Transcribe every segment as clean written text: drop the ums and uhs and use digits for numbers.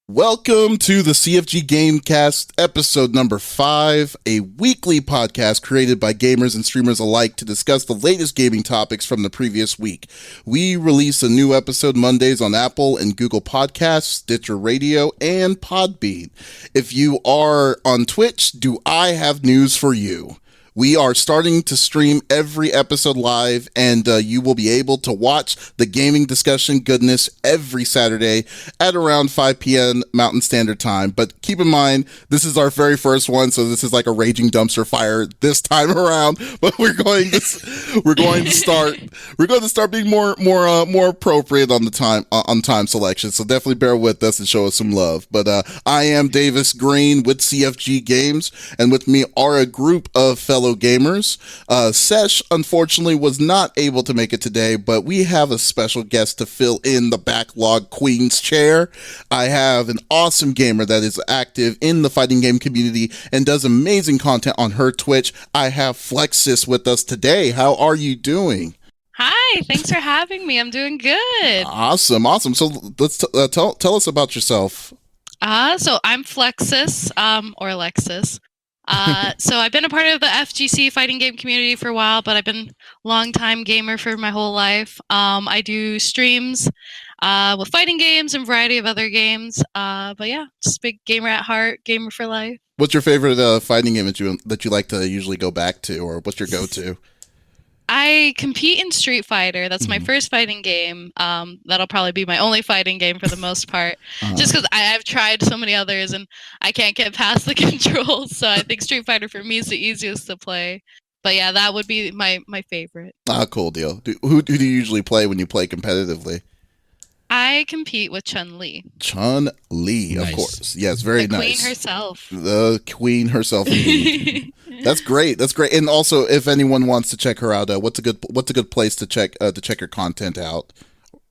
Welcome to the CFG Gamecast, episode number 5, a weekly podcast created by gamers and streamers alike to discuss the latest gaming topics from the previous week. We release a new episode Mondays on Apple and Google Podcasts, Stitcher Radio, and Podbean. If you are on Twitch, do I have news for you? We are starting to stream every episode live, and you will be able to watch the gaming discussion goodness every Saturday at around 5 p.m. Mountain Standard Time. But keep in mind, this is our very first one, so this is like a raging dumpster fire this time around. But we're going to start being more appropriate on the time selection. So definitely bear with us and show us some love. But I am Davis Green with CFG Games, and with me are a group of fellow gamers. Sesh unfortunately was not able to make it today, but we have a special guest to fill in the backlog queen's chair. I have an awesome gamer that is active in the fighting game community and does amazing content on her Twitch. I have Flexus with us today. How are you doing? Hi, thanks for having me. I'm doing good. Awesome. So let's tell us about yourself. So I'm Flexus, or Alexis. So I've been a part of the FGC fighting game community for a while, but I've been a long-time gamer for my whole life. I do streams with fighting games and a variety of other games. But yeah, just a big gamer at heart, gamer for life. What's your favorite fighting game that you like to usually go back to, or what's your go-to? I compete in Street Fighter. That's my first fighting game. That'll probably be my only fighting game for the most part. Just because I've tried so many others and I can't get past the controls. So I think Street Fighter for me is the easiest to play. But yeah, that would be my favorite. Cool deal. Who do you usually play when you play competitively? I compete with Chun-Li. Chun-Li, nice. Of course. Yes, very the nice. Queen herself. The queen herself, indeed. That's great. And also, if anyone wants to check her out, what's a good place to check her content out?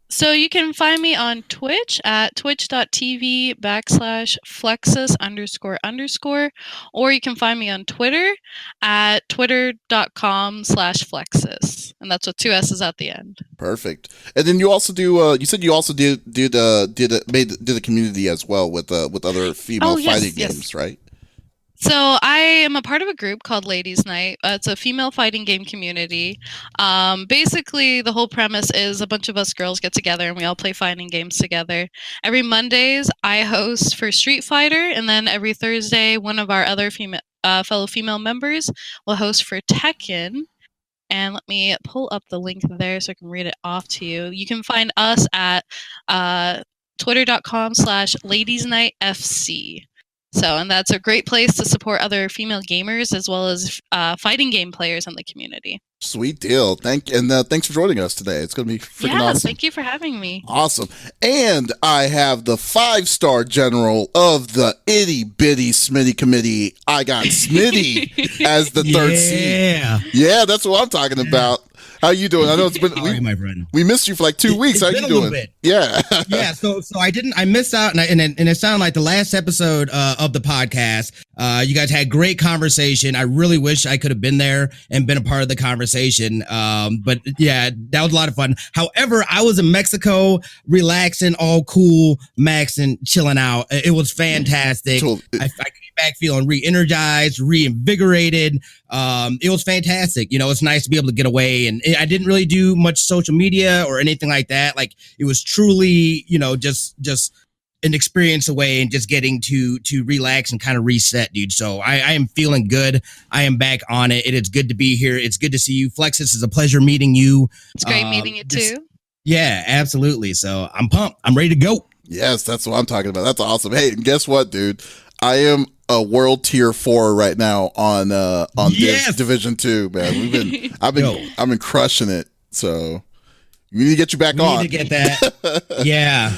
So you can find me on Twitch at twitch.tv/Flexus__, or you can find me on Twitter at twitter.com/Flexus, and that's with 2 S's at the end. Perfect. And then you also do. You said you also did a community as well with other female fighting games, right? So I am a part of a group called Ladies Night. It's a female fighting game community. Basically, the whole premise is a bunch of us girls get together and we all play fighting games together. Every Mondays, I host for Street Fighter, and then every Thursday, one of our other fellow female members will host for Tekken. And let me pull up the link there so I can read it off to you. You can find us at twitter.com/ladiesnightfc. And that's a great place to support other female gamers as well as fighting game players in the community. Sweet deal. Thanks for joining us today. It's going to be freaking awesome. Thank you for having me. Awesome. And I have the 5-star general of the itty bitty Smitty committee. I got Smitty as the third seat. Yeah, that's what I'm talking about. How you doing? I know it's been my friend. We missed you for like 2 weeks. How you doing? Yeah. Yeah. So I missed out, and it sounded like the last episode of the podcast. You guys had great conversation. I really wish I could have been there and been a part of the conversation. But yeah, that was a lot of fun. However, I was in Mexico, relaxing, all cool, maxing, chilling out. It was fantastic. I came back feeling re-energized, reinvigorated. It was fantastic. You know, it's nice to be able to get away, and I didn't really do much social media or anything like that. Like, it was truly, you know, just an experience away and just getting to relax and kind of reset, dude. So I am feeling good. I am back on it. It is good to be here. It's good to see you. Flexus, it's a pleasure meeting you. It's great meeting you too. Yeah, absolutely. So I'm pumped. I'm ready to go. Yes, that's what I'm talking about. That's awesome. Hey, and guess what, dude? I am a world tier 4 right now on Division 2, man. I've been crushing it. So we need to get you back on. We need to get that. Yeah,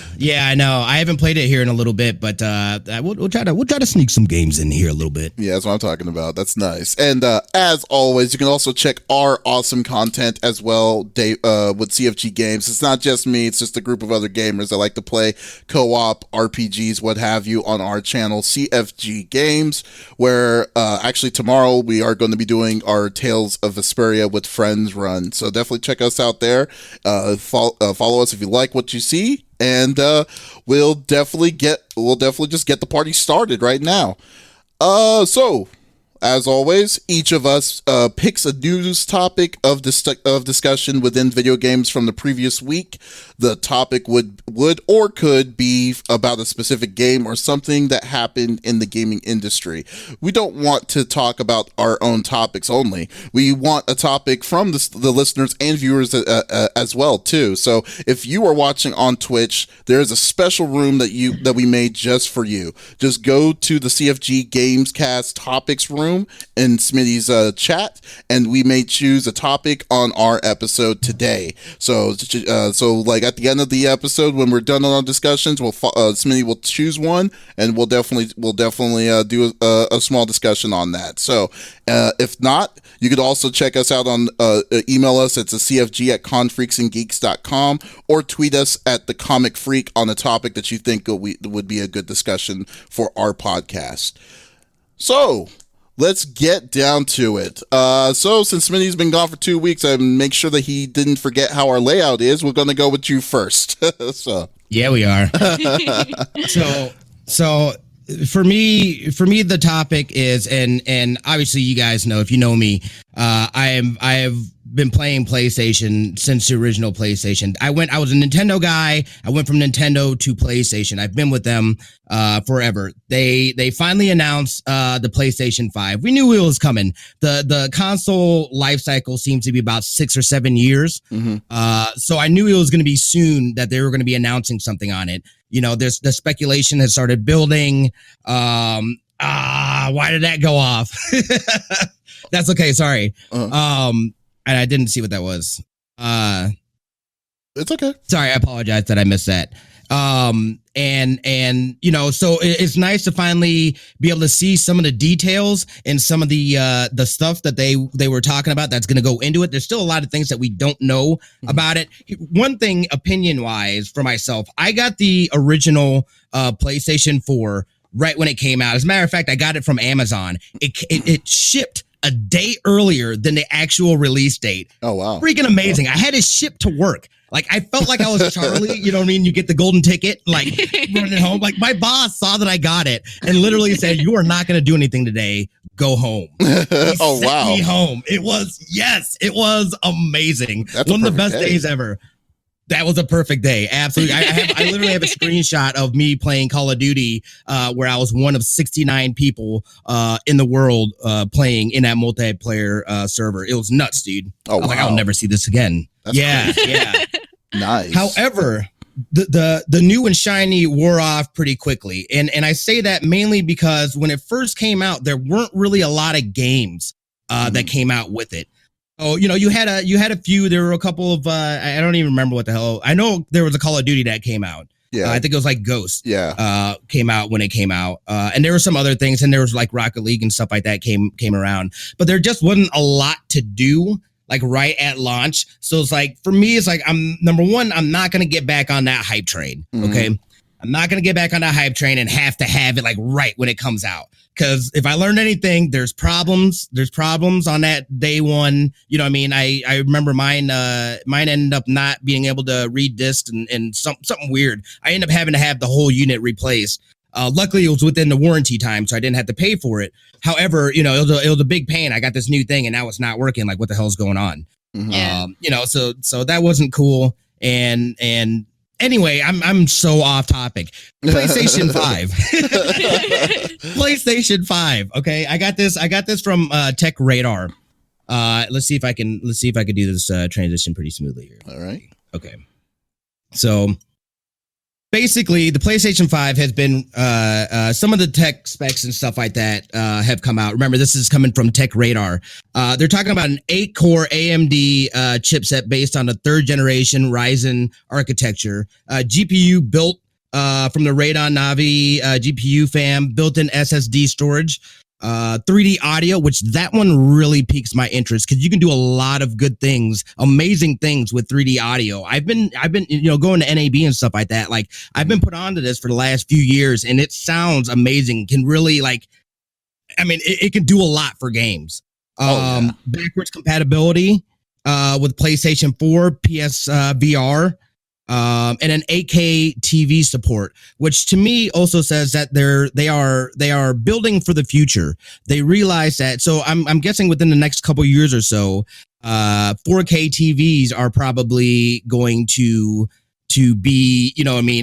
I know. I haven't played it here in a little bit, but we'll try to sneak some games in here a little bit. Yeah, that's what I'm talking about. That's nice. And as always, you can also check our awesome content as well with CFG Games. It's not just me. It's just a group of other gamers that like to play co-op, RPGs, what have you, on our channel, CFG Games, where actually tomorrow we are going to be doing our Tales of Vesperia with Friends run. So definitely check us out there. Follow us if you like what you see, and we'll definitely just get the party started right now. So, as always, each of us picks a news topic of discussion within video games from the previous week. The topic would or could be about a specific game or something that happened in the gaming industry. We don't want to talk about our own topics only. We want a topic from the listeners and viewers as well too. So if you are watching on Twitch, there is a special room that we made just for you. Just go to the CFG Gamecast topics room in Smitty's chat, and we may choose a topic on our episode today. So like at the end of the episode, when we're done on our discussions, Smitty will choose one, and we'll definitely do a small discussion on that. So if not, you could also check us out on email us at the cfg@confreaksandgeeks.com, or tweet us at the Comic Freak on a topic that you think would be a good discussion for our podcast. So let's get down to it. So since Smitty's been gone for 2 weeks, I make sure that he didn't forget how our layout is. We're going to go with you first. So yeah, we are. So for me, the topic is, and obviously you guys know, if you know me, I have been playing PlayStation since the original PlayStation. I was a Nintendo guy. I went from Nintendo to PlayStation. I've been with them forever. They finally announced the PlayStation 5. We knew it was coming. The console life cycle seems to be about 6 or 7 years. Mm-hmm. So I knew it was going to be soon that they were going to be announcing something on it. You know, the speculation has started building. Why did that go off? That's okay. Sorry. And I didn't see what that was. It's okay. Sorry, I apologize that I missed that. And you know, so it's nice to finally be able to see some of the details and some of the stuff that they were talking about that's going to go into it. There's still a lot of things that we don't know about it. One thing, opinion wise, for myself, I got the original PlayStation 4 right when it came out. As a matter of fact, I got it from Amazon. It shipped a day earlier than the actual release date. Oh, wow. Freaking amazing. I had it shipped to work. Like, I felt like I was Charlie, you know what I mean? You get the golden ticket, like, running home. Like, my boss saw that I got it and literally said, "You are not going to do anything today. Go home." Oh, wow. Sent me home. It was amazing. That's one of the best days ever. That was a perfect day. Absolutely. I literally have a screenshot of me playing Call of Duty, where I was one of 69 people in the world playing in that multiplayer server. It was nuts, dude. Oh, I was like, I'll never see this again. That's yeah. Nice. However, the new and shiny wore off pretty quickly. And I say that mainly because when it first came out, there weren't really a lot of games that came out with it. Oh, you know, you had a few. There were a couple of I don't even remember what the hell. I know there was a Call of Duty that came out. Yeah, I think it was like Ghost. Yeah, came out when it came out, and there were some other things, and there was like Rocket League and stuff like that came around. But there just wasn't a lot to do like right at launch. So it's like, for me, it's like, I'm not gonna get back on that hype train. Okay, I'm not gonna get back on that hype train and have to have it like right when it comes out. Because if I learned anything, there's problems on that day one. You know what I mean? I remember mine ended up not being able to read discs and something weird. I ended up having to have the whole unit replaced. Luckily, it was within the warranty time, so I didn't have to pay for it. However, you know, it was a big pain. I got this new thing, and now it's not working. Like, what the hell's going on? Yeah. You know, so that wasn't cool. And anyway, I'm so off topic. PlayStation 5. PlayStation 5. Okay, I got this from Tech Radar. Let's see if I can do this transition pretty smoothly here. All right. Okay. So basically, the PlayStation 5 has been some of the tech specs and stuff like that have come out. Remember, this is coming from Tech Radar. They're talking about an 8-core AMD chipset based on a 3rd generation Ryzen architecture. GPU built from the Radeon Navi GPU fam, built-in SSD storage. 3D audio, which that one really piques my interest because you can do a lot of good things, amazing things with 3D audio. I've been, you know, going to NAB and stuff like that. Like, I've been put onto this for the last few years, and it sounds amazing. Can really, like, I mean, it can do a lot for games. Backwards compatibility. with PlayStation 4, PS VR, and an 8K TV support, which to me also says that they are building for the future. They realize that. So I'm guessing within the next couple years or so, 4K TVs are probably going to be,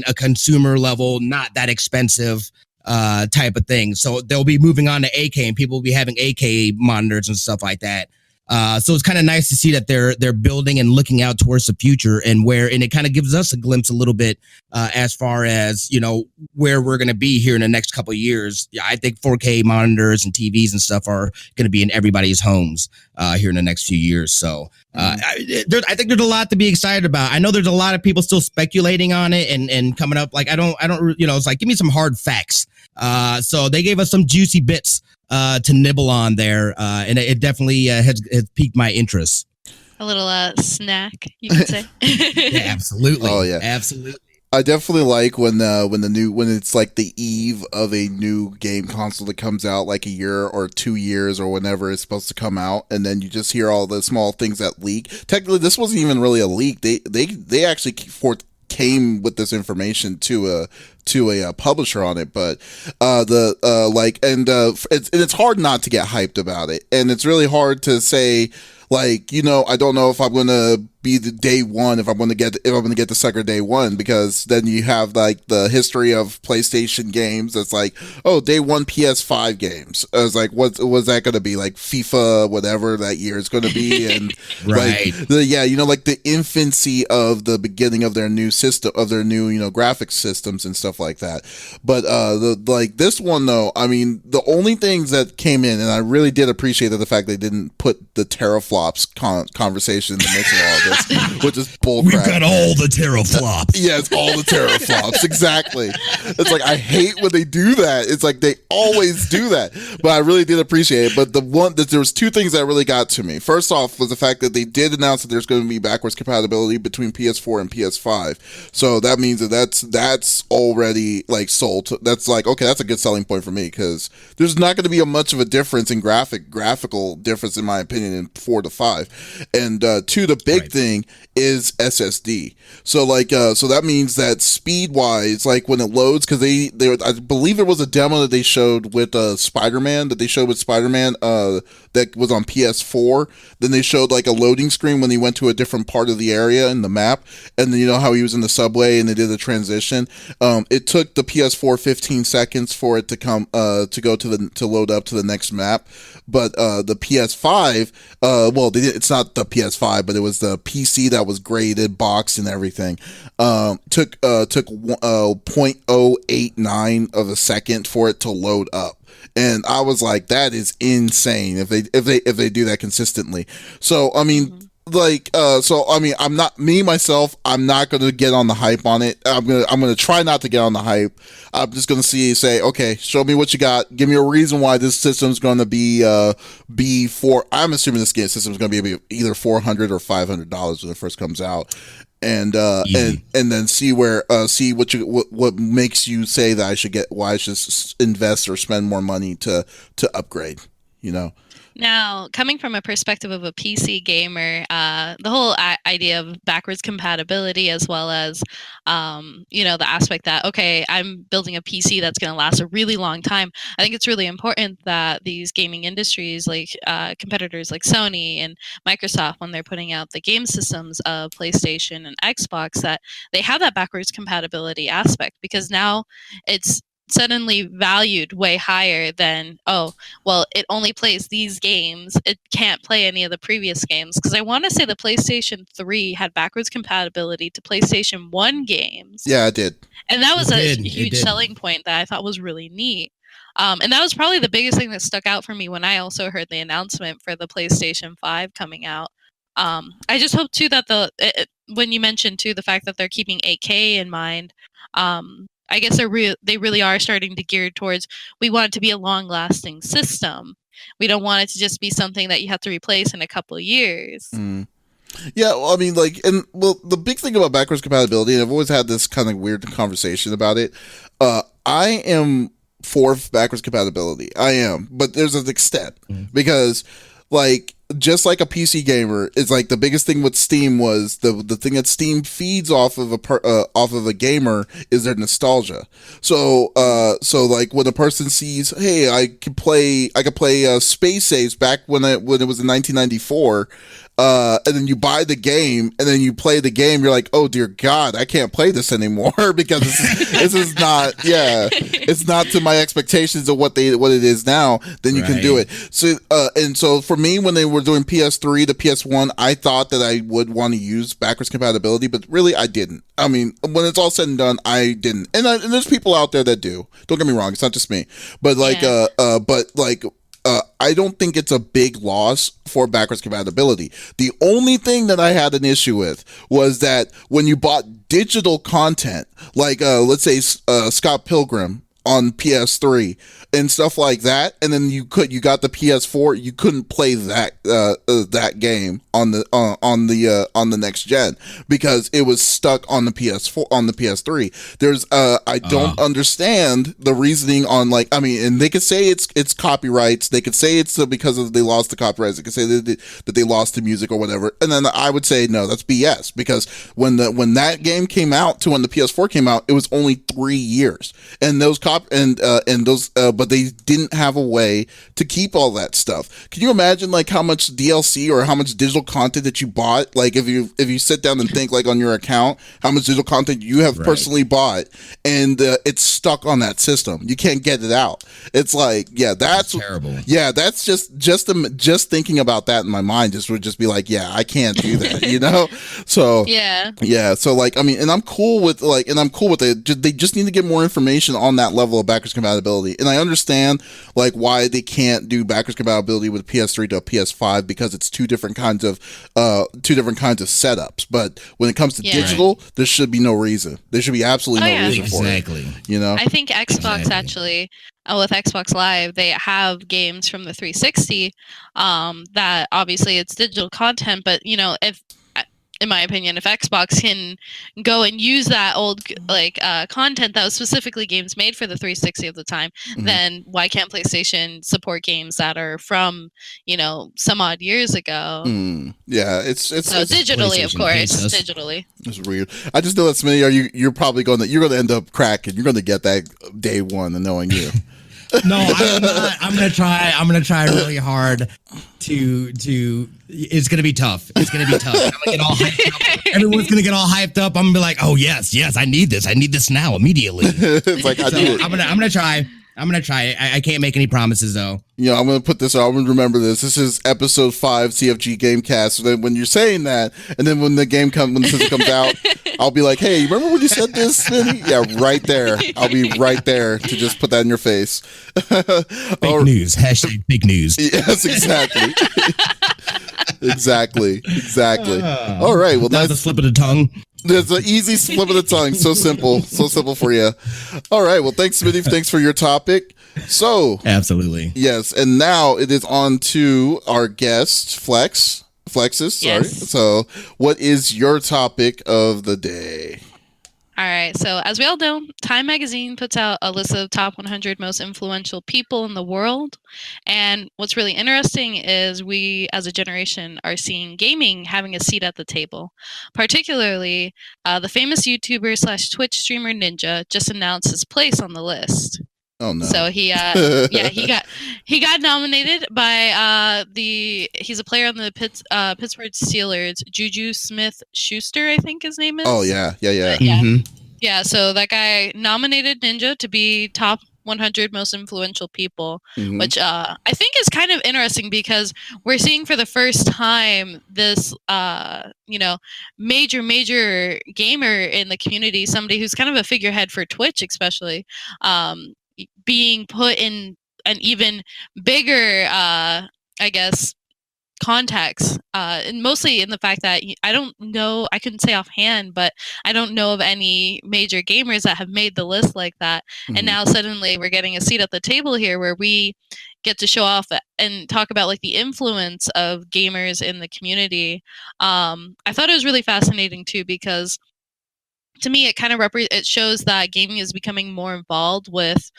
a consumer level, not that expensive type of thing. So they'll be moving on to 8K, and people will be having 8K monitors and stuff like that. So it's kind of nice to see that they're building and looking out towards the future, and it kind of gives us a glimpse a little bit as far as where we're going to be here in the next couple of years. Yeah, I think 4K monitors and TVs and stuff are going to be in everybody's homes here in the next few years. So I think there's a lot to be excited about. I know there's a lot of people still speculating on it and coming up. Like I don't it's like, give me some hard facts. So they gave us some juicy bits to nibble on there, and it definitely has piqued my interest. A little snack, you could say. Yeah, absolutely. Oh yeah, absolutely. I definitely like when it's like the eve of a new game console that comes out, like a year or 2 years or whenever it's supposed to come out, and then you just hear all the small things that leak. Technically, this wasn't even really a leak. They actually came with this information to a publisher on it, but it's hard not to get hyped about it, and it's really hard to say, like, I don't know if I'm gonna be the day one, if I'm gonna get the sucker day one, because then you have like the history of PlayStation games that's like, oh, day one PS5 games. I was like, what was that gonna be, like FIFA whatever that year is gonna be, and right, like like the infancy of the beginning of their new system, of their new graphics systems and stuff like that. But this one though, I mean, the only things that came in, and I really did appreciate the fact they didn't put the teraflops conversation in the mix of all of this, which is bullcrap. We've got all the teraflops. Yeah, it's all the teraflops. Exactly. It's like, I hate when they do that. It's like they always do that. But I really did appreciate it. But there was two things that really got to me. First off was the fact that they did announce that there's going to be backwards compatibility between PS4 and PS5. So that means that's already like sold. That's like, okay, that's a good selling point for me, because there's not going to be much of a difference in graphical difference, in my opinion, in 4 to 5. And two, the big thing is SSD. So so that means that speed wise, like when it loads, because they I believe there was a demo that they showed with Spider-Man that was on PS4. Then they showed like a loading screen when he went to a different part of the area in the map, and then how he was in the subway and they did the transition. It took the PS4 15 seconds for it to come to load up to the next map. But the PS5, it's not the PS5, but it was the PC that was graded, boxed, and everything. Took 0.089 of a second for it to load up. And I was like, that is insane if they do that consistently. So I mean, I'm not gonna get on the hype on it. I'm gonna try not to get on the hype. I'm just gonna say, okay, show me what you got. Give me a reason why this system's gonna be for. I'm assuming this game system's gonna be either $400 or $500 when it first comes out. And then see what makes you say that I should invest or spend more money to upgrade, Now, coming from a perspective of a PC gamer, the whole idea of backwards compatibility, as well as, the aspect that, okay, I'm building a PC that's going to last a really long time. I think it's really important that these gaming industries, like competitors like Sony and Microsoft, when they're putting out the game systems of PlayStation and Xbox, that they have that backwards compatibility aspect, because now it's suddenly valued way higher than, it only plays these games, it can't play any of the previous games. Because I want to say the PlayStation 3 had backwards compatibility to PlayStation 1 games. Yeah, it did. And that was a huge selling point that I thought was really neat. And that was probably the biggest thing that stuck out for me when I also heard the announcement for the PlayStation 5 coming out. I just hope too that when you mentioned too the fact that they're keeping 8K in mind, I guess they really are starting to gear towards, we want it to be a long-lasting system. We don't want it to just be something that you have to replace in a couple of years. Mm. Yeah, well, I mean, the big thing about backwards compatibility, and I've always had this kind of weird conversation about it, I am for backwards compatibility. I am, but there's an extent, because, like, just like a PC gamer, it's like the biggest thing with Steam was the thing that Steam feeds off of a gamer is their nostalgia. So like when a person sees, hey, I could play Space Ace back when it was in 1994. And then you buy the game, and then you play the game. You're like, oh dear God, I can't play this anymore because this is not, it's not to my expectations of what it is now. Then you can do it. So, and so for me, when they were doing PS3 to PS1, I thought that I would want to use backwards compatibility, but really I didn't. I mean, when it's all said and done, I didn't. And there's people out there that do. Don't get me wrong, it's not just me. But I don't think it's a big loss for backwards compatibility. The only thing that I had an issue with was that when you bought digital content, like let's say Scott Pilgrim on PS3 and stuff like that, and then you got the PS4, you couldn't play that game on the next gen because it was stuck on the PS4 on the PS3. There's I don't understand the reasoning on, like, I mean, and they could say it's copyrights, they could say it's because they lost the copyrights, they could say that they lost the music or whatever, and then I would say no, that's BS, because when that game came out to when the PS4 came out, it was only 3 years, and those but they didn't have a way to keep all that stuff. Can you imagine like how much DLC or how much digital content that you bought? Like if you sit down and think like on your account, how much digital content you have personally bought, and it's stuck on that system. You can't get it out. It's like, that's terrible. Yeah, that's just thinking about that in my mind would just be like, yeah, I can't do that, you know? So yeah. So like, I mean, and I'm cool with it. They just need to get more information on that level of backwards compatibility. And I understand like why they can't do backwards compatibility with PS3 to PS5 because it's two different kinds of setups. But when it comes to digital, there should be no reason. There should be absolutely no reason for it. You know, I think Xbox actually, with Xbox Live, they have games from the 360 that obviously it's digital content, but you know, if in my opinion, if Xbox can go and use that old content that was specifically games made for the 360 at the time, then why can't PlayStation support games that are from, you know, some odd years ago? Yeah, it's digitally, of course, digitally. It's weird. I just know that Smitty, you're probably going to end up cracking. You're going to get that day one, and knowing you. No, I'm not. I'm gonna try really hard to. It's gonna be tough. It's gonna be tough. I'm gonna get all hyped up. Everyone's gonna get all hyped up. I'm gonna be like, oh yes, I need this. I need this now, immediately. It's like, I need it. I'm gonna try. I can't make any promises though. Yeah, I'm gonna put this. I'm gonna remember this. This is episode 5 CFG Gamecast. So then when you're saying that, and then when the system comes out, I'll be like, hey, remember when you said this, Smitty? Yeah, right there. I'll be right there to just put that in your face. Fake news. Hashtag fake news. Yes, exactly. Exactly. All right. Well, that's a slip of the tongue. There's an easy slip of the tongue. So simple for you. All right. Well, thanks, Smitty. Thanks for your topic. So absolutely. Yes. And now it is on to our guest, Flexus. Sorry. Yes. So what is your topic of the day? All right. So as we all know, Time Magazine puts out a list of top 100 most influential people in the world. And what's really interesting is we, as a generation, are seeing gaming having a seat at the table. Particularly, the famous YouTuber / Twitch streamer Ninja just announced his place on the list. Oh no! So he got nominated by he's a player on the Pittsburgh Steelers, Juju Smith-Schuster, I think his name is. Oh yeah. Yeah. So that guy nominated Ninja to be top 100 most influential people, which I think is kind of interesting because we're seeing for the first time this major gamer in the community, somebody who's kind of a figurehead for Twitch, especially. Being put in an even bigger, I guess, context, and mostly in the fact that I don't know, I couldn't say offhand, but I don't know of any major gamers that have made the list like that. And now suddenly we're getting a seat at the table here where we get to show off and talk about like the influence of gamers in the community. I thought it was really fascinating too, because to me, it kind of it shows that gaming is becoming more involved with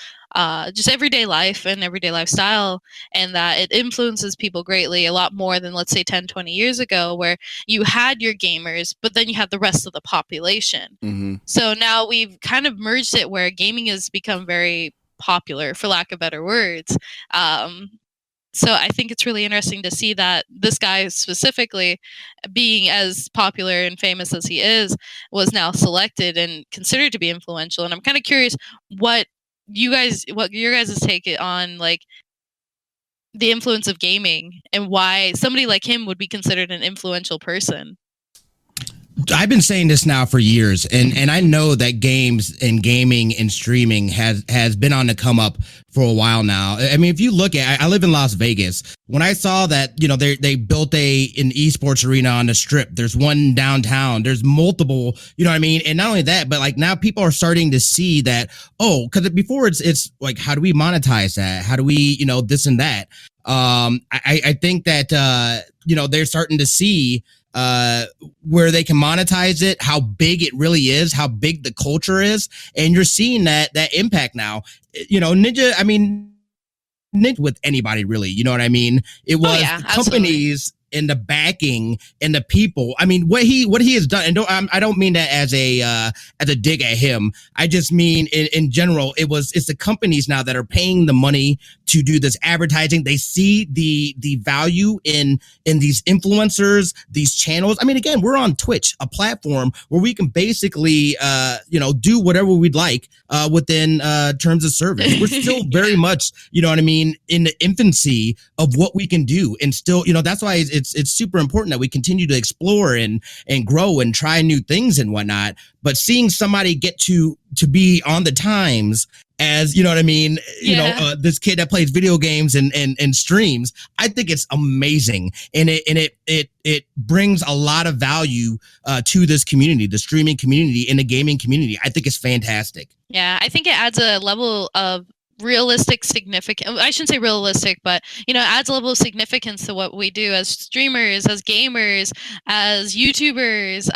just everyday life and everyday lifestyle, and that it influences people greatly, a lot more than, let's say, 10, 20 years ago, where you had your gamers, but then you had the rest of the population. Mm-hmm. So now we've kind of merged it where gaming has become very popular, for lack of better words. So I think it's really interesting to see that this guy specifically, being as popular and famous as he is, was now selected and considered to be influential. And I'm kind of curious what your guys' take on, like, the influence of gaming and why somebody like him would be considered an influential person. I've been saying this now for years, and I know that games and gaming and streaming has been on the come up for a while now. I mean, if you look at, I live in Las Vegas. When I saw that, they built an esports arena on the Strip. There's one downtown. There's multiple. You know what I mean? And not only that, but like now people are starting to see that. Oh, because before it's like, how do we monetize that? How do we, this and that? I think that they're starting to see where they can monetize it, how big it really is, how big the culture is, and you're seeing that impact now. Ninja, I mean, Ninja with anybody really, you know what I mean? It was the companies and the backing and the people. I mean, what he has done, and I don't mean that as a dig at him. I just mean in general, it's the companies now that are paying the money to do this advertising. They see the value in these influencers, these channels. I mean, again, we're on Twitch, a platform where we can basically do whatever we'd like within terms of service. We're still very much, you know what I mean, in the infancy of what we can do, and still, that's why it's super important that we continue to explore and grow and try new things and whatnot. But seeing somebody get to be on the times as, you know what I mean, this kid that plays video games and streams, I think it's amazing, and it brings a lot of value to this community, the streaming community and the gaming community. I think it's fantastic. Yeah, I think it adds a level of realistic significance. I shouldn't say realistic, but it adds a level of significance to what we do as streamers, as gamers, as YouTubers,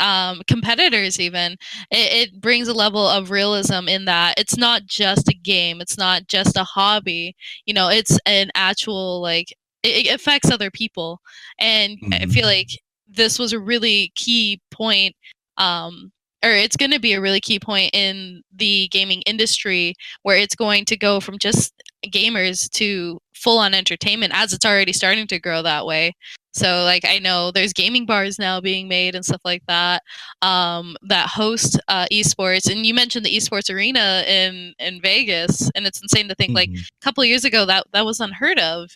competitors even. It brings a level of realism in that it's not just a game, it's not just a hobby, it's an actual, like, it affects other people. And I feel like this was a really key point, or it's going to be a really key point in the gaming industry, where it's going to go from just gamers to full-on entertainment, as it's already starting to grow that way. So, like, I know there's gaming bars now being made and stuff like that, that host esports. And you mentioned the esports arena in Vegas, and it's insane to think, like, a couple of years ago that was unheard of.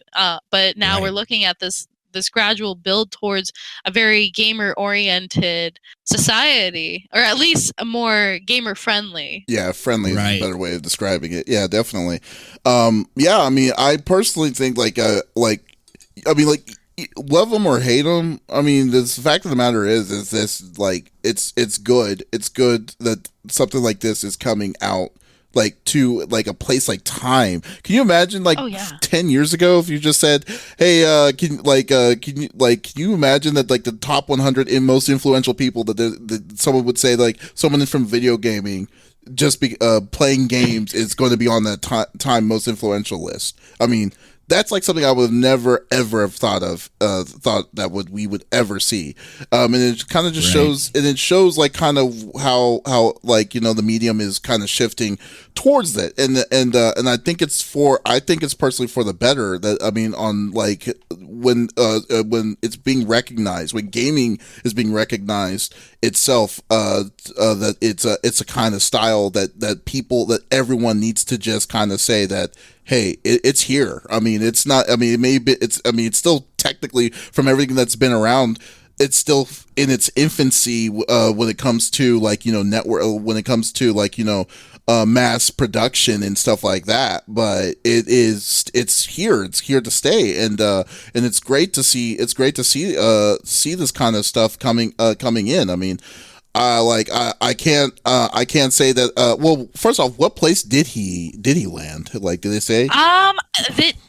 But now we're looking at this gradual build towards a very gamer-oriented society, or at least a more gamer-friendly. Yeah, friendly is a better way of describing it. Yeah, definitely. I mean, I personally think love them or hate them. I mean, the fact of the matter is this, like, it's good. It's good that something like this is coming out, like, to, like, a place like Time. Can you imagine, like, 10 years ago, if you just said, hey, can you imagine that, like, the top 100 most influential people that someone would say, like, someone from video gaming just playing games is going to be on that Time most influential list? I mean, that's like something I would have never ever have thought that we would ever see, and it kind of just shows, and it shows, like, kind of how like, the medium is kind of shifting towards that, and I think it's personally for the better. That, I mean, on, like, when it's being recognized, when gaming is being recognized itself, that it's a kind of style that everyone needs to just kind of say that, hey, it's here. I mean, it's not. I mean, it's still technically, from everything that's been around, it's still in its infancy when it comes to, like, network. When it comes to, like, mass production and stuff like that. But it's here. It's here to stay, and it's great to see. It's great to see this kind of stuff coming in. I mean, I can't say that. Well, first off, what place did he land? Like, did they say?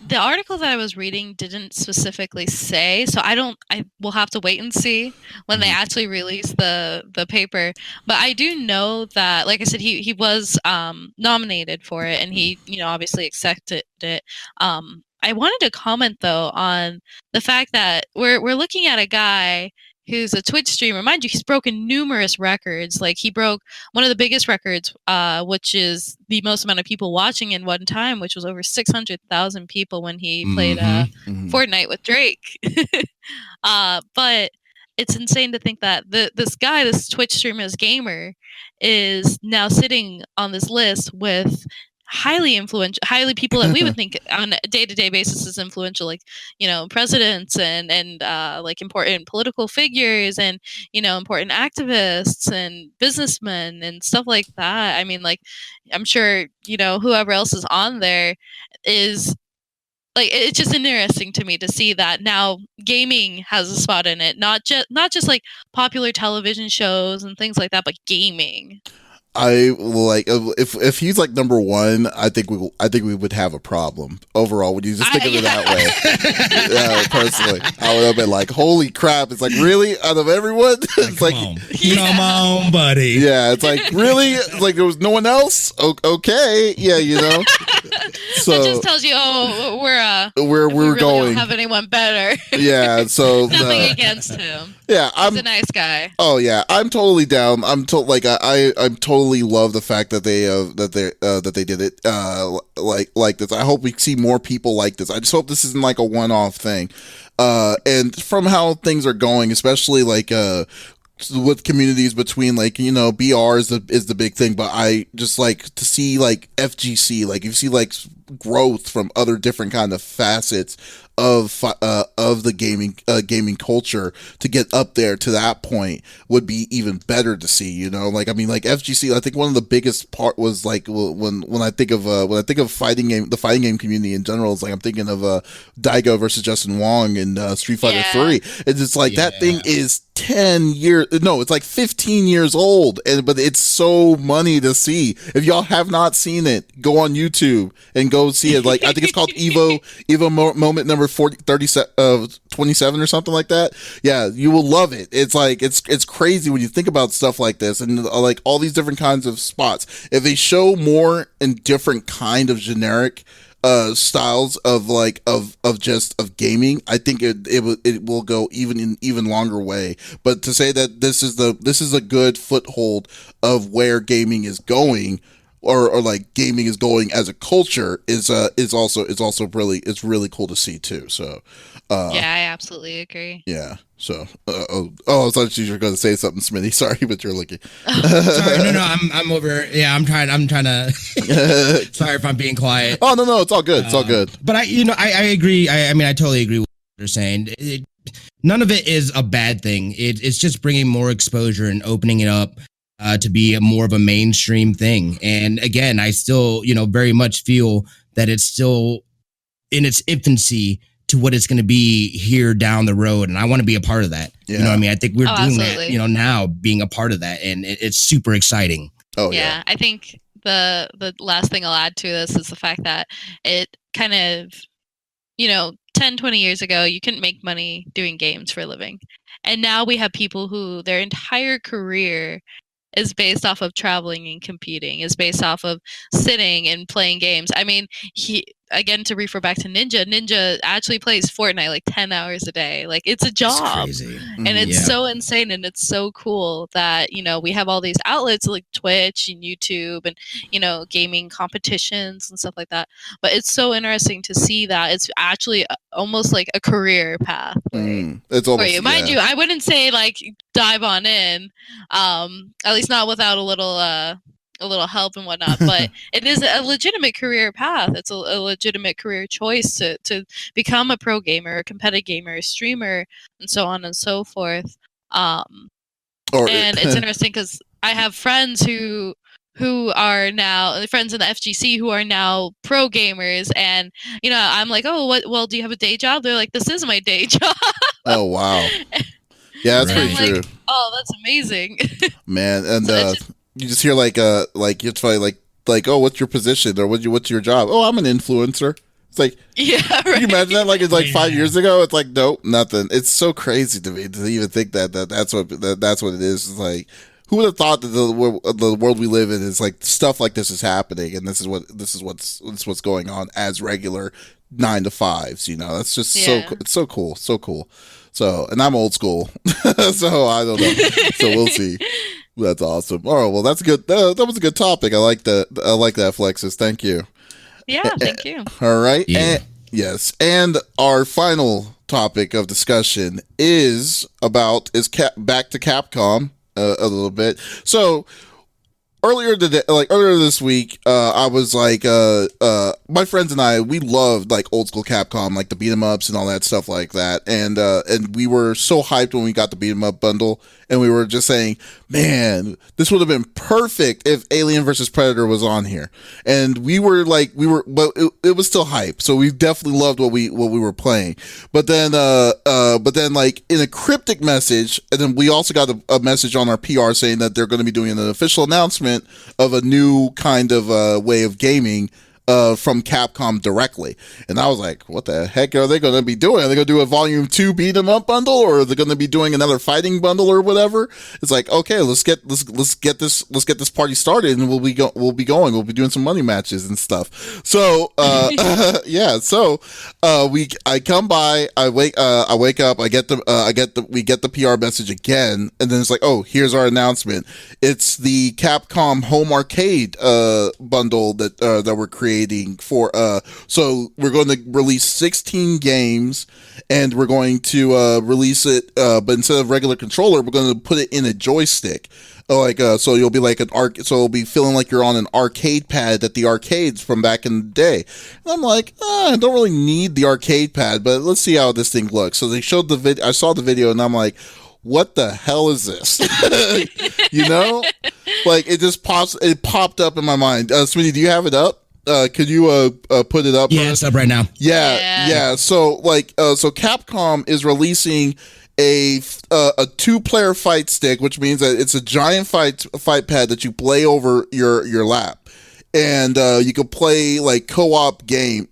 The article that I was reading didn't specifically say, so I will have to wait and see when they actually release the paper. But I do know that, like I said, he was nominated for it, and he obviously accepted it. I wanted to comment though on the fact that we're looking at a guy who's a Twitch streamer. Mind you, he's broken numerous records. Like he broke one of the biggest records, which is the most amount of people watching in one time, which was over 600,000 people when he played Fortnite with Drake. But it's insane to think that this Twitch streamer, this gamer, is now sitting on this list with highly influential, highly people that we would think on a day-to-day basis is influential, like presidents and like important political figures and important activists and businessmen and stuff like that. I mean, like, I'm sure whoever else is on there is like, it's just interesting to me to see that now gaming has a spot in it, not just like popular television shows and things like that, but gaming. I like if he's like number one, I think we would have a problem overall. When you just think of it that way, personally, I would have been like, "Holy crap!" It's like, really, out of everyone, it's like, come on, buddy. Yeah, it's like, really, it's like there was no one else. Okay, yeah. So it just tells you, we're we really going. Don't have anyone better. Yeah, so nothing against him. Yeah, he's a nice guy. Oh yeah, I'm totally down. I'm totally love the fact that they did it like this. I hope we see more people like this. I just hope this isn't like a one-off thing. And from how things are going, especially like with communities between like BR is the big thing, but I just like to see like FGC, like if you see like growth from other different kind of facets of the gaming culture to get up there to that point would be even better to see. Like I mean, like FGC, I think one of the biggest part was like when I think of the fighting game community in general, is like I'm thinking of Daigo versus Justin Wong in Street Fighter 3. It's just like that thing is 10 years, no, it's like 15 years old, but it's so money to see. If y'all have not seen it, go on YouTube and go see it. Like I think it's called Evo Moment number 27 or something like that. Yeah, you will love it. It's like it's crazy when you think about stuff like this and like all these different kinds of spots. If they show more and different kind of generic styles of like of gaming, I think it will go even longer way. But to say that this is a good foothold of where gaming is going, or like gaming is going as a culture, is also really cool to see too. So yeah, I absolutely agree. Yeah. So I thought you were going to say something, Smitty. Sorry, but you're looking. Sorry, no, I'm over. Yeah, I'm trying to. Sorry if I'm being quiet. Oh no, it's all good. It's all good. But I agree. I mean, I totally agree with what you're saying. None of it is a bad thing. It's just bringing more exposure and opening it up to be more of a mainstream thing. And again, I still, very much feel that it's still in its infancy to what it's going to be here down the road. And I want to be a part of that. Yeah. You know what I mean? I think we're doing absolutely. That, now being a part of that. And it's super exciting. Oh yeah. I think the last thing I'll add to this is the fact that it kind of, 10, 20 years ago, you couldn't make money doing games for a living. And now we have people who their entire career is based off of traveling and competing, is based off of sitting and playing games. I mean, again, to refer back to Ninja actually plays Fortnite like 10 hours a day. Like, it's a job. It's crazy. And it's so insane, and it's so cool that, we have all these outlets like Twitch and YouTube and, gaming competitions and stuff like that. But it's so interesting to see that it's actually almost like a career path. It's almost, for you. Mind you, I wouldn't say like dive on in, at least not without a little help and whatnot, but it is a legitimate career path. It's a legitimate career choice to become a pro gamer, a competitive gamer, a streamer, and so on and so forth. And it's interesting because I have friends who are now friends in the FGC who are now pro gamers, and I'm like, well, do you have a day job? They're like, this is my day job. Oh wow. Yeah, that's pretty true. Like, oh, that's amazing. Man, and you just hear like it's probably like, oh, what's your position, or what's your job? Oh, I'm an influencer. It's like, Yeah, right. can you imagine that? Like it's like 5 years ago. It's like nope, nothing. It's so crazy to me to even think that's what it is. It's like who would have thought that the world we live in is like stuff like this is happening, and this is what's going on as regular 9 to 5s. That's just it's so cool, so cool. So, and I'm old school, so I don't know. So we'll see. That's awesome. Oh well, that's good. That was a good topic. I like that. Flexus. Thank you. Yeah, thank you. All right. Yeah. Yes. And our final topic of discussion is back to Capcom a little bit. So earlier this week, I was like, my friends and I, we loved like old school Capcom, like the beat 'em ups and all that stuff like that. And we were so hyped when we got the beat 'em up bundle, and we were just saying, man, this would have been perfect if Alien vs Predator was on here. And but it was still hype. So we definitely loved what we were playing. But then like in a cryptic message, and then we also got a message on our PR saying that they're going to be doing an official announcement of a new kind of way of gaming from Capcom directly. And I was like, what the heck are they going to be doing? Are they going to do a volume 2 beat 'em up bundle, or are they going to be doing another fighting bundle or whatever? It's like, okay, let's get this party started, and we'll be doing some money matches and stuff. So yeah, so I come by, I wake up, we get the PR message again, and then it's like, oh, here's our announcement. It's the Capcom Home Arcade bundle that we're creating for so we're going to release 16 games, and we're going to release it but instead of regular controller, we're going to put it in a joystick. So you'll be like so it'll be feeling like you're on an arcade pad at the arcades from back in the day. And I'm like, I don't really need the arcade pad, but let's see how this thing looks. So they showed the video. I saw the video, and I'm like, what the hell is this? Like it popped up in my mind. Sweetie, do you have it up? Could you put it up? Yeah, it's up right now. Yeah. So so Capcom is releasing a 2-player fight stick, which means that it's a giant fight pad that you play over your lap, and you can play like co-op games.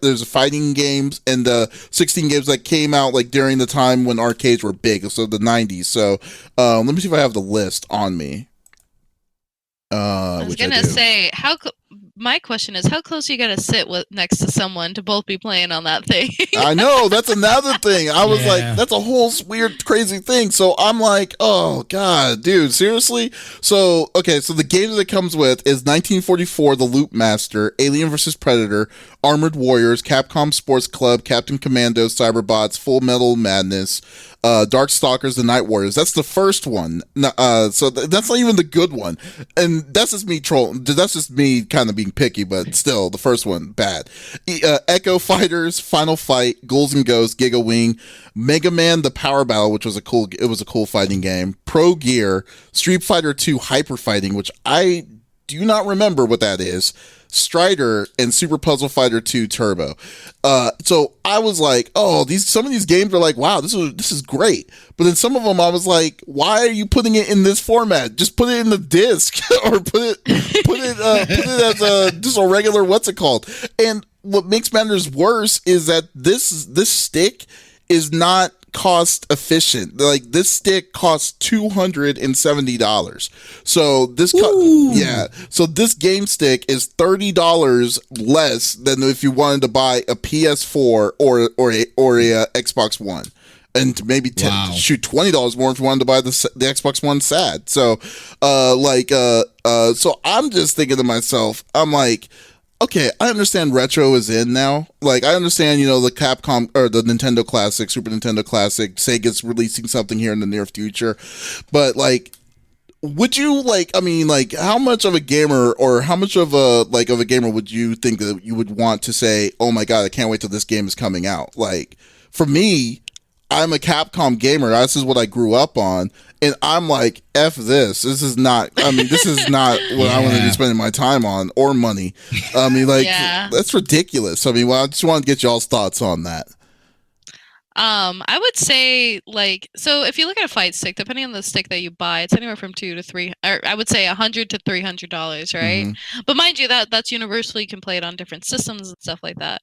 There's fighting games, and 16 games that came out like during the time when arcades were big, so the 90s. So let me see if I have the list on me. I was gonna say, my question is, how close you gotta sit next to someone to both be playing on that thing? I know, that's another thing. I was like, that's a whole weird, crazy thing. So I'm like, oh god, dude, seriously? So the game that it comes with is 1944, The Loop Master, Alien vs Predator, Armored Warriors, Capcom Sports Club, Captain Commando, Cyberbots, Full Metal Madness, Darkstalkers, The Night Warriors. That's the first one. So that's not even the good one. And that's just me trolling. That's just me kind of being picky, but still, the first one, bad. Echo Fighters, Final Fight, Ghouls and Ghosts, Giga Wing, Mega Man: The Power Battle, which was a cool fighting game. Pro Gear, Street Fighter 2 Hyper Fighting, which I do not remember what that is. Strider, and Super Puzzle Fighter 2 Turbo. So I was like, oh, some of these games are like, wow, this is great. But then some of them I was like, why are you putting it in this format? Just put it in the disc or put it as just a regular, what's it called? And what makes matters worse is that this stick is not cost efficient. Like, this stick costs $270. So this game stick is $30 less than if you wanted to buy a PS4 or a Xbox One. And maybe $20 more if you wanted to buy the Xbox One SAD. So so I'm just thinking to myself, I'm like, okay, I understand retro is in now. Like, I understand, the Capcom or the Nintendo Classic, Super Nintendo Classic, Sega's releasing something here in the near future. But like, would you how much of a gamer or how much of a gamer would you think that you would want to say, oh my god, I can't wait till this game is coming out? Like, for me, I'm a Capcom gamer. This is what I grew up on. And I'm like, F this. This is not what I want to be spending my time on or money. That's ridiculous. I just want to get y'all's thoughts on that. I would say so if you look at a fight stick, depending on the stick that you buy, it's anywhere from $200 to $300, or I would say $100 to $300, right? Mm-hmm. But mind you, that's universally, you can play it on different systems and stuff like that.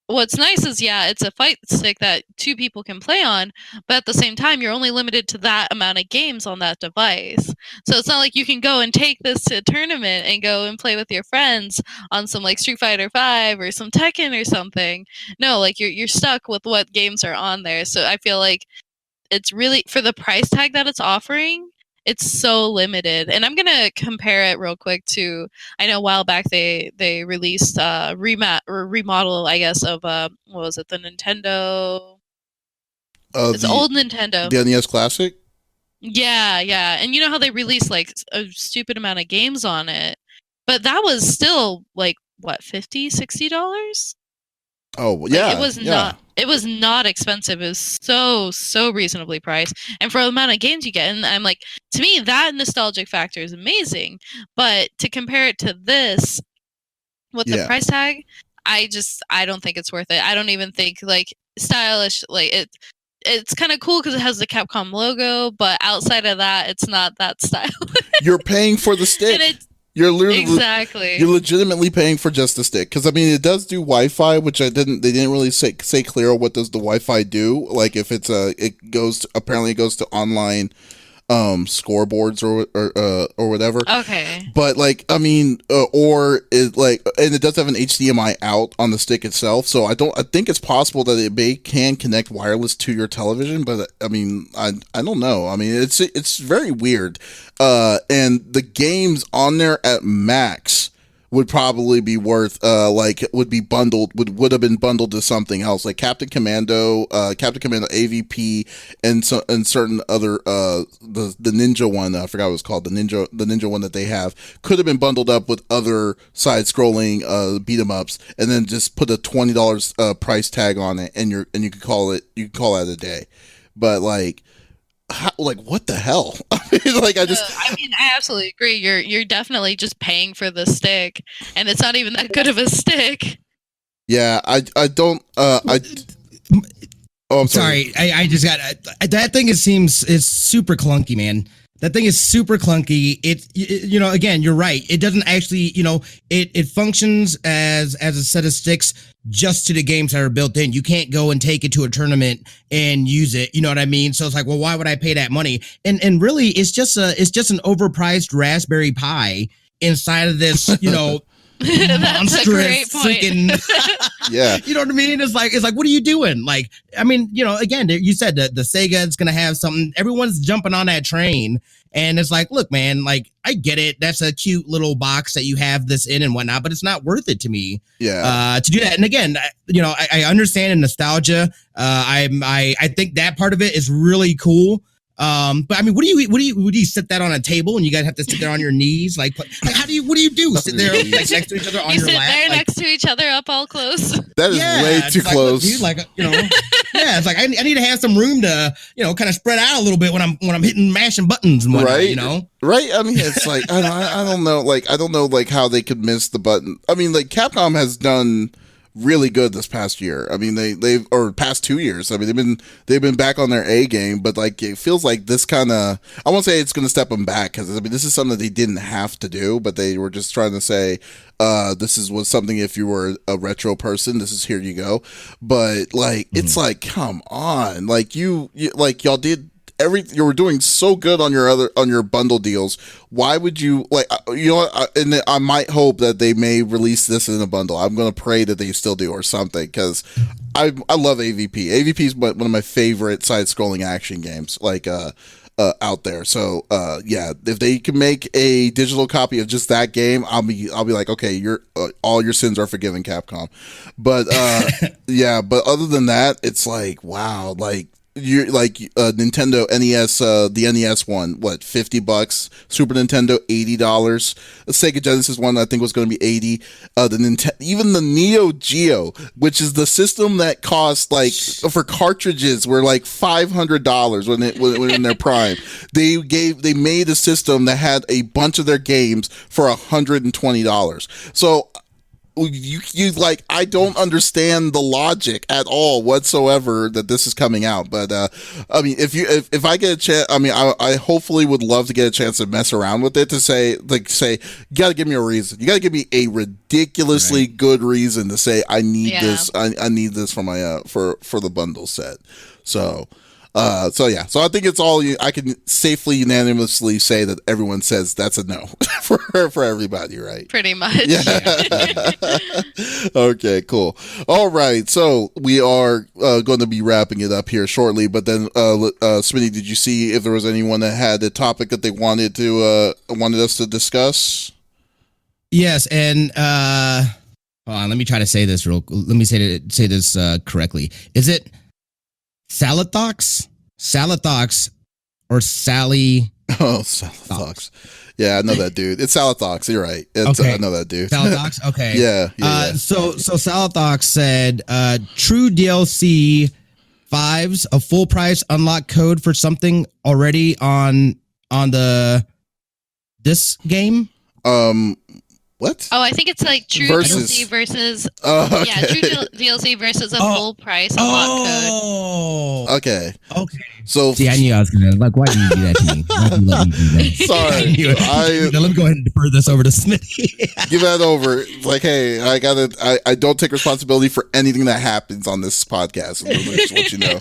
What's nice is, it's a fight stick that two people can play on, but at the same time, you're only limited to that amount of games on that device. So it's not like you can go and take this to a tournament and go and play with your friends on some like Street Fighter 5 or some Tekken or something. No, like you're stuck with what games are on there. So I feel like it's really, for the price tag that it's offering, it's so limited. And I'm gonna compare it real quick to, I know a while back they released remodel, I guess, of what was it, the Nintendo? It's old Nintendo. The NES Classic. Yeah, and you know how they released like a stupid amount of games on it, but that was still like what, $50-$60? Oh yeah, it was not. It was not expensive. It was so reasonably priced, and for the amount of games you get, and I'm like, to me, that nostalgic factor is amazing. But to compare it to this with the price tag, I don't think it's worth it. I don't even think like stylish. Like it's kind of cool because it has the Capcom logo, but outside of that, it's not that stylish. You're paying for the stick. You're literally You're legitimately paying for just the stick, because I mean it does do Wi-Fi, which they didn't really say clear what does the Wi-Fi do. Like if it's apparently it goes to online scoreboards or whatever. Okay. But like I mean, or it like, and it does have an HDMI out on the stick itself, so I think it's possible that it can connect wireless to your television, but I mean I don't know. I mean it's very weird. And the games on there at max would probably be worth would have been bundled to something else, like Captain Commando AVP, and certain other the ninja one, I forgot what it was called, the ninja one that they have, could have been bundled up with other side scrolling beat 'em ups, and then just put a $20 price tag on it, and you could call it a day. But like, what the hell? I absolutely agree. You're definitely just paying for the stick, and it's not even that good of a stick. Yeah, I don't. I'm sorry. I just got that thing. Is super clunky, man. That thing is super clunky. Again, you're right. It doesn't actually, it functions as a set of sticks just to the games that are built in. You can't go and take it to a tournament and use it. You know what I mean? So it's like, well, why would I pay that money? And really, it's just an overpriced Raspberry Pi inside of this, monstrous freaking. Yeah. You know what I mean? It's like, what are you doing? Like, I mean, again, you said that the Sega is going to have something. Everyone's jumping on that train. And it's like, look, man, like, I get it. That's a cute little box that you have this in and whatnot, but it's not worth it to me. Yeah. To do that. And again, I understand the nostalgia. I think that part of it is really cool. But I mean, what do you sit that on a table and you guys have to sit there on your knees? Like what do you do? Sit there like next to each other on your lap? You sit there next to each other up all close. That is way too close. Yeah, it's like I need to have some room to, kind of spread out a little bit when I'm hitting mashing buttons and whatnot, right? Right? I mean, it's like I don't know, like I don't know like how they could miss the button. I mean, like Capcom has done really good this past year. I mean, they've or past 2 years. I mean, they've been back on their A game, but like it feels like this kind of, I won't say it's going to step them back, because I mean this is something that they didn't have to do, but they were just trying to say was something, if you were a retro person, this is, here you go. But like it's like, come on, like you like y'all did you were doing so good on your bundle deals. Why would you and I might hope that they may release this in a bundle. I'm gonna pray that they still do, or something, because I love AVP. AVP is one of my favorite side-scrolling action games out there. So if they can make a digital copy of just that game, I'll be like, okay, all your sins are forgiven, Capcom. But but other than that, it's like, wow, like you're like Nintendo NES, the NES one, what, $50? Super Nintendo, $80. The Sega Genesis one, I think, was going to be $80. Even the Neo Geo, which is the system that cost, like, for cartridges, were like $500 when in their prime. They made a system that had a bunch of their games for $120. So you like, I don't understand the logic at all whatsoever that this is coming out. But I mean, if I get a chance, I mean, I hopefully would love to get a chance to mess around with it, to say, you got to give me a reason. You got to give me a ridiculously good reason to say I need this. I need this for my for the bundle set. So I think it's all I can safely unanimously say that everyone says that's a no for everybody, right? Pretty much. Yeah. Okay, cool. All right, so we are going to be wrapping it up here shortly. But then, Smitty, did you see if there was anyone that had a topic that they wanted us to discuss? Yes, and hold on, let me try to say this Let me say this correctly. Is it Salathox? Salathox or Sally? Oh, Salathox. Yeah, I know that dude. It's Salathox. You're right. I know that dude. Salathox? Okay. Yeah. So Salathox said, true DLC 5's a full price unlock code for something already on this game? What? Oh, I think it's like true DLC versus true DLC versus a full price unlock code. Okay. So see, I knew I was gonna why did you do that to me? Why did you let me do that? Sorry. Let me go ahead and defer this over to Smitty. Give that over. Like, hey, I don't take responsibility for anything that happens on this podcast. Just let you know.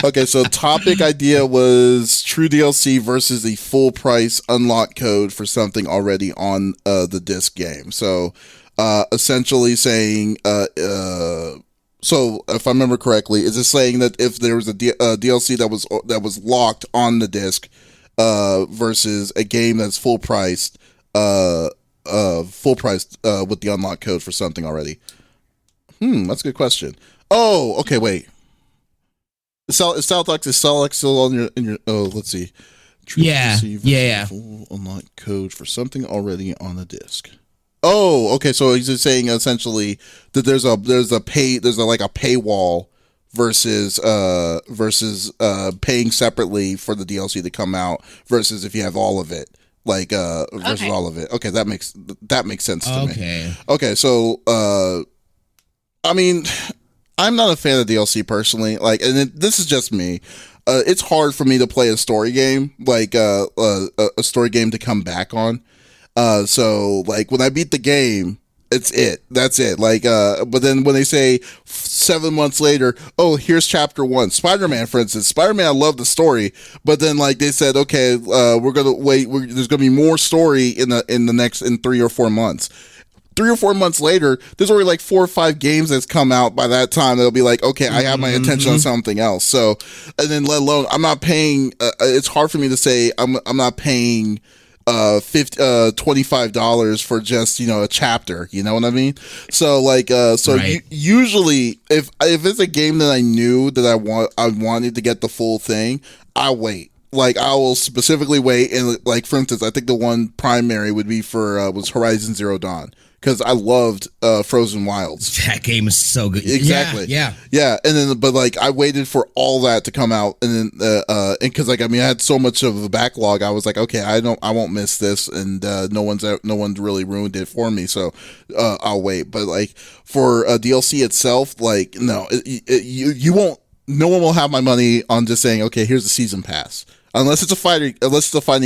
Okay, so topic idea was true DLC versus the full price unlock code for something already on the disc game. So essentially saying, so if I remember correctly, is it saying that if there was a DLC that was locked on the disc versus a game that's full priced with the unlock code for something already? That's a good question. Oh, okay, wait. Is Salathox still on your? Oh, let's see. Yeah. Full unlock code for something already on the disc. Oh, okay. So he's just saying essentially that there's a paywall versus paying separately for the DLC to come out versus if you have all of it, versus all of it. Okay, that makes sense to me. Okay, so I mean, I'm not a fan of DLC personally. And this is just me. It's hard for me to play a story game, a story game to come back on. So when I beat the game, that's it. But then when they say 7 months later, oh, here's chapter 1, Spider-Man, for instance. Spider-Man, I love the story, but then they said, okay, we're gonna wait. There's gonna be more story in 3 or 4 months. 3 or 4 months later, there's already 4 or 5 games that's come out by that time. They'll be like, okay, I have my attention on something else. So, and then let alone, I'm not paying. It's hard for me to say I'm not paying $25 for just a chapter. You know what I mean? So right. Usually if it's a game that I knew that I wanted to get the full thing, I wait. I will specifically wait, and for instance, I think the one primary would be for was Horizon Zero Dawn. Because I loved Frozen Wilds. That game is so good. Exactly. Yeah. And then, but I waited for all that to come out, and then, and because I had so much of a backlog, I was like, okay, I won't miss this, and no one's really ruined it for me, so I'll wait. But for DLC itself, no, you won't. No one will have my money on just saying, okay, here's the season pass. Unless it's a fighting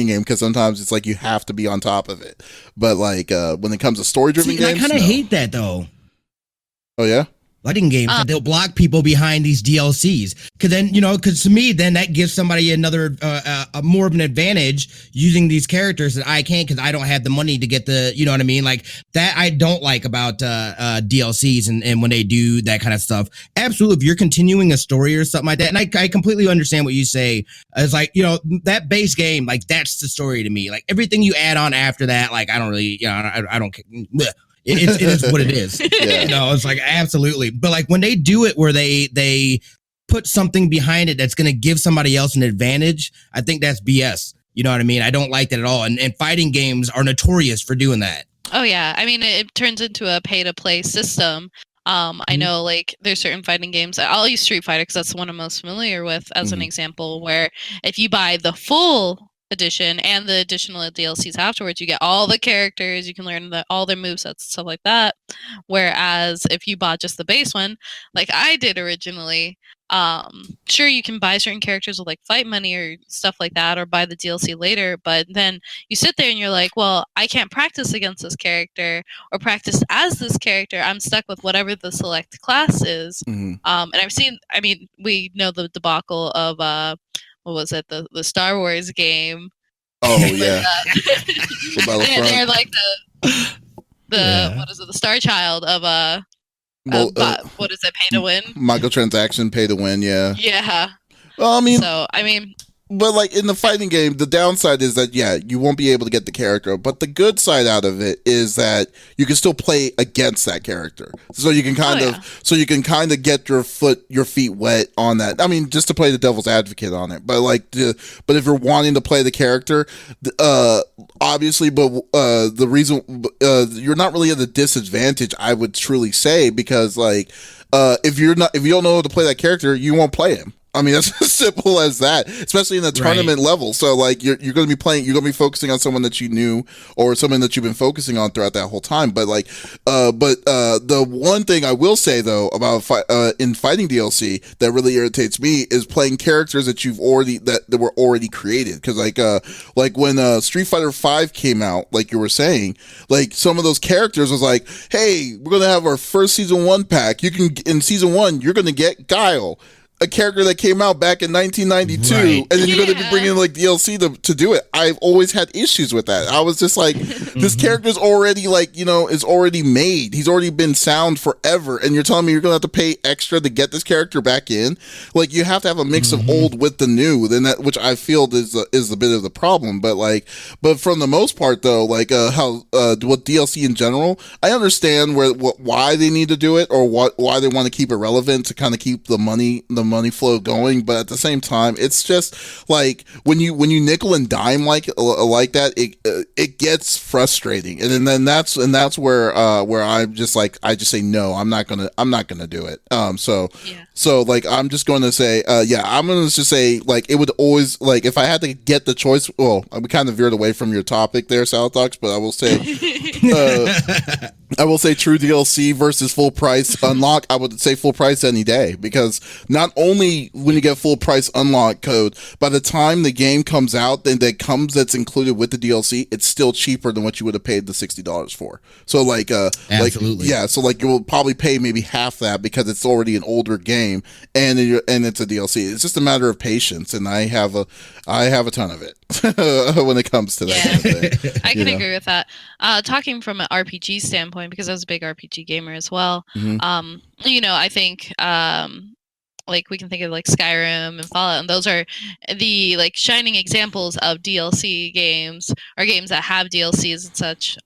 game, because sometimes it's you have to be on top of it. But when it comes to story-driven games, I kind of hate that though. Oh yeah, fighting games, they'll block people behind these DLCs. Because then because to me, then that gives somebody another more of an advantage using these characters that I can't, because I don't have the money to get the what I mean. That I don't like about DLCs and when they do that kind of stuff. Absolutely, if you're continuing a story or something like that, and I completely understand what you say. It's that base game, that's the story to me. Everything you add on after that, I don't really, I don't. It is what it is. Yeah. It's absolutely. But when they do it where they put something behind it that's going to give somebody else an advantage, I think that's BS. You know what I mean? I don't like that at all. And fighting games are notorious for doing that. Oh yeah. I mean, it turns into a pay to play system. I know there's certain fighting games. I'll use Street Fighter because that's the one I'm most familiar with as an example, where if you buy the full edition and the additional DLCs afterwards, you get all the characters, you can learn all their movesets and stuff like that. Whereas if you bought just the base one, like I did originally, sure, you can buy certain characters with like fight money or stuff like that, or buy the DLC later, but then you sit there and you're like, well, I can't practice against this character or practice as this character. I'm stuck with whatever the select class is. Mhm. And we know the debacle of what was it, the Star Wars game. Oh yeah, The they're like what is it, the Star Child of what is it, pay to win? Microtransaction, pay to win. Yeah. Well, I mean, but like in the fighting game, the downside is that you won't be able to get the character. But the good side out of it is that you can still play against that character, so you can kind of get your feet wet on that. I mean, just to play the devil's advocate on it. But but if you're wanting to play the character, obviously, the reason you're not really at a disadvantage, I would truly say, because if you don't know how to play that character, you won't play him. I mean, that's as simple as that, especially in the tournament level. So like you're going to be focusing on someone that you knew or someone that you've been focusing on throughout that whole time. But the one thing I will say though about in fighting DLC that really irritates me is playing characters that that were already created. Cause like when Street Fighter V came out, like you were saying, like some of those characters was like, hey, we're going to have our first season 1 pack. In season 1, you're going to get Guile, a character that came out back in 1992, and then you're going to be bringing like DLC to do it. I've always had issues with that. I was just like, this character's already is already made. He's already been sound forever, and you're telling me you're going to have to pay extra to get this character back in? Like, you have to have a mix of old with the new, then which I feel is a bit of the problem. But from the most part though, like what DLC in general, I understand why they need to do it, or why they want to keep it relevant to kind of keep the money flow going, but at the same time, it's just like when you nickel and dime like that, it gets frustrating, and then that's where I just say no, I'm not gonna do it. So like I'm just going to say I'm going to just say like it would always, like if I had to get the choice, well, we kind of veered away from your topic there, Salad Talks, but I will say true DLC versus full price unlock. I would say full price any day, because not only when you get full price unlock code, by the time the game comes out, that's included with the DLC, it's still cheaper than what you would have paid the $60 for. So absolutely. So like you will probably pay maybe half that because it's already an older game and it's a DLC. It's just a matter of patience, and I have a ton of it when it comes to that. Yeah. Kind of thing, I can agree with that. Talking from an RPG standpoint, because I was a big RPG gamer as well. I think like we can think of like Skyrim and Fallout, and those are the like shining examples of DLC games, or games that have DLCs and such.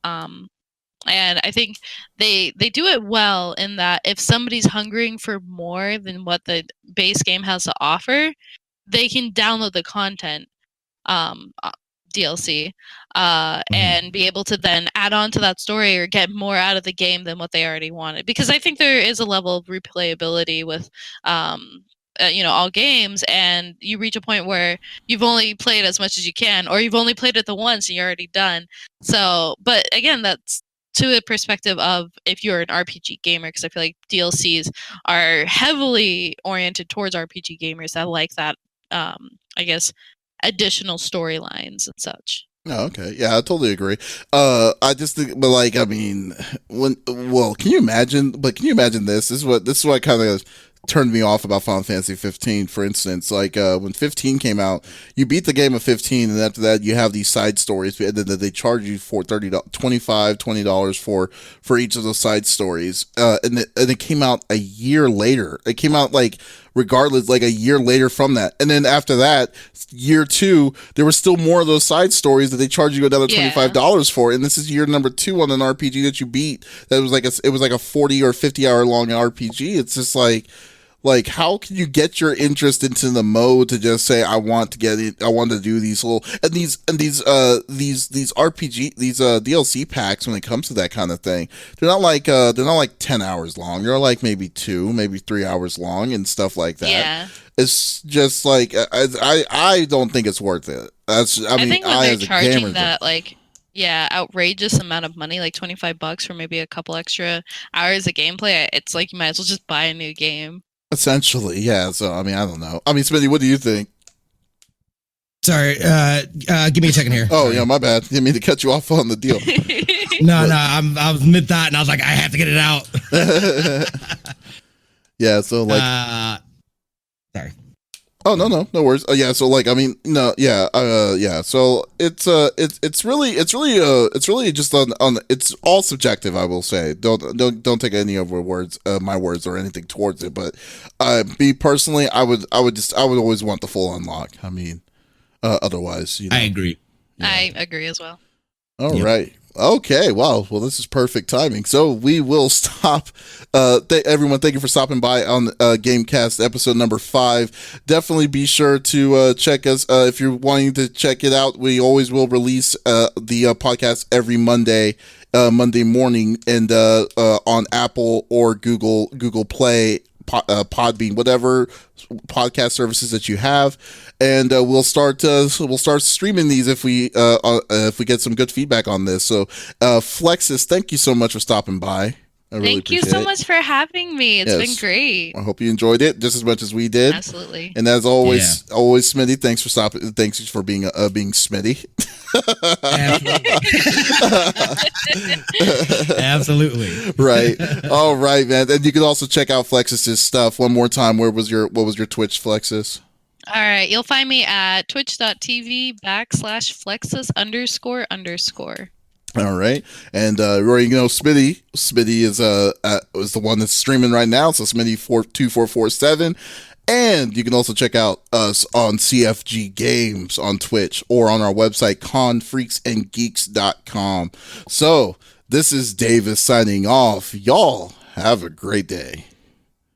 And I think they do it well in that if somebody's hungering for more than what the base game has to offer, they can download the content DLC and be able to then add on to that story or get more out of the game than what they already wanted. Because I think there is a level of replayability with all games, and you reach a point where you've only played as much as you can, or you've only played it the once and you're already done. So, but again, that's to a perspective of if you're an RPG gamer, because I feel like DLCs are heavily oriented towards RPG gamers that like that, I guess, additional storylines and such. Oh, okay. Yeah, I totally agree. I just think, but like, I mean, can you imagine this? This is what kind of turned me off about Final Fantasy 15, for instance. Like, when 15 came out, you beat the game of 15, and after that, you have these side stories, and then they charge you for $20 for each of those side stories. And it came out a year later. It came out regardless, like a year later from that. And then after that, year 2, there were still more of those side stories that they charge you another $25 for. And this is year number 2 on an RPG that you beat. That was it was like a 40 or 50 hour long RPG. It's just like Like, how can you get your interest into the mode to just say, I want to get it, I want to do these little, and these RPG, these DLC packs when it comes to that kind of thing, they're not like 10 hours long. They're like maybe 3 hours long and stuff like that. Yeah. It's just like, I don't think it's worth it. I think when they're charging that, like, outrageous amount of money, like $25 for maybe a couple extra hours of gameplay, it's like you might as well just buy a new game. Essentially, yeah. So, I mean, I don't know. I mean, Smitty, what do you think? Sorry, give me a second here. Oh, Sorry. yeah, my bad. Didn't mean to cut you off on the deal. No, I was mid thought, and I was like, I have to get it out. Yeah, so like, sorry. oh no worries. Yeah, so like, I mean, no, yeah, yeah. So it's really just on. It's all subjective. I will say, don't take any of my words or anything towards it. But me personally, I would always want the full unlock. I mean, otherwise, I agree. Yeah. I agree as well. All right. Okay, well, this is perfect timing. So we will stop. Everyone, thank you for stopping by on Gamecast episode number 5. Definitely be sure to check us if you're wanting to check it out. We always will release the podcast every Monday morning, and on Apple or Google Play, Podbean, whatever podcast services that you have, and we'll start streaming these if we get some good feedback on this. So Flexus, thank you so much for stopping by. Thank you so much for having me. It's been great. I hope you enjoyed it just as much as we did. Absolutely. And as always, Smitty, thanks for stopping. Thanks for being Smitty. Absolutely. Right. All right, man. And you can also check out Flexus's stuff one more time. What was your Twitch, Flexus? All right. You'll find me at twitch.tv/Flexus__. All right, and Rory, Smitty is the one that's streaming right now. So Smitty 2447, and you can also check out us on CFG Games on Twitch or on our website confreaksandgeeks.com. So this is Davis signing off. Y'all have a great day.